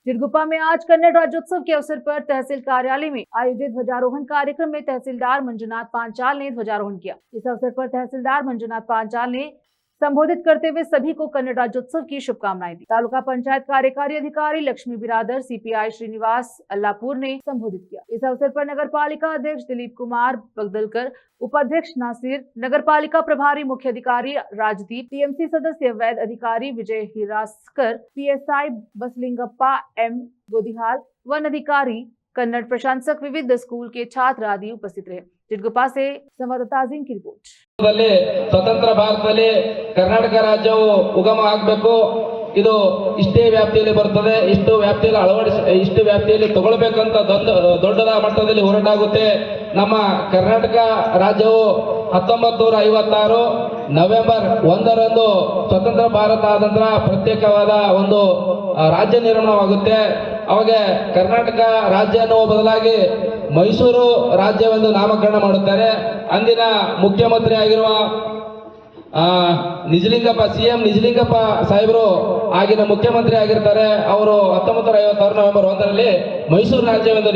जिरगुप्पा में आज कन्नड़ राज्योत्सव के अवसर पर तहसील कार्यालय में आयोजित ध्वजारोहण कार्यक्रम में तहसीलदार मंजुनाथ पांचाल ने ध्वजारोहण किया। इस अवसर पर तहसीलदार मंजुनाथ पांचाल ने संबोधित करते हुए सभी को कन्नड़ राज्योत्सव की शुभकामनाएं दी। तालुका पंचायत कार्यकारी अधिकारी लक्ष्मी बिरादर सीपीआई श्रीनिवास अल्लापुर ने संबोधित किया। इस अवसर पर नगर पालिका अध्यक्ष दिलीप कुमार बगदलकर, उपाध्यक्ष नासिर, नगर पालिका प्रभारी मुख्य अधिकारी राजदीप, टीएमसी सदस्य वैद अधिकारी विजय हिरासकर, पीएसआई बसलिंगप्पा एम गोदिहाल, वन अधिकारी, कन्नड़ प्रशंसक, विविध स्कूल के छात्र आदि उपस्थित रहे। जिरगुप्पा से संवाददाता अजीम की रिपोर्ट। स्वतंत्र भारतದಲ್ಲಿ ಕರ್ನಾಟಕ ರಾಜ್ಯವು ಉಗಮ ಆಗಬೇಕು, ಇದು ಇಷ್ಟೇ ವ್ಯಾಪ್ತಿಯಲ್ಲಿ ಬರುತ್ತದೆ, ಇಷ್ಟು ವ್ಯಾಪ್ತಿಯಲ್ಲಿ ತಗೊಳ್ಳಬೇಕಂತ ದೊಡ್ಡದ ಮಟ್ಟದಲ್ಲಿ ಹೋರಾಟ ಆಗುತ್ತೆ। ನಮ್ಮ ಕರ್ನಾಟಕ ರಾಜ್ಯವು 1956 ನವೆಂಬರ್ 1ರಂದು ಸ್ವತಂತ್ರ ಭಾರತ ಆದ ನಂತರ ಪ್ರತ್ಯೇಕವಾದ ಒಂದು ರಾಜ್ಯ ನಿರ್ಮಾಣವಾಗುತ್ತೆ। ಅವಾಗ ಕರ್ನಾಟಕ ರಾಜ್ಯ ಅನ್ನುವ ಬದಲಾಗಿ ಮೈಸೂರು ರಾಜ್ಯವೆಂದು ನಾಮಕರಣ ಮಾಡುತ್ತಾರೆ। ಅಂದಿನ ಮುಖ್ಯಮಂತ್ರಿ ಆಗಿರುವ ನಿಜಲಿಂಗಪ್ಪ ಸಿಎಂ ನಿಜಲಿಂಗಪ್ಪ ಸಾಹೇಬರು ಆಗಿನ ಮುಖ್ಯಮಂತ್ರಿ ಆಗಿರ್ತಾರೆ। ಅವರು 1956 ನವೆಂಬರ್ 1ರಲ್ಲಿ ಮೈಸೂರು ರಾಜ್ಯವೆಂದು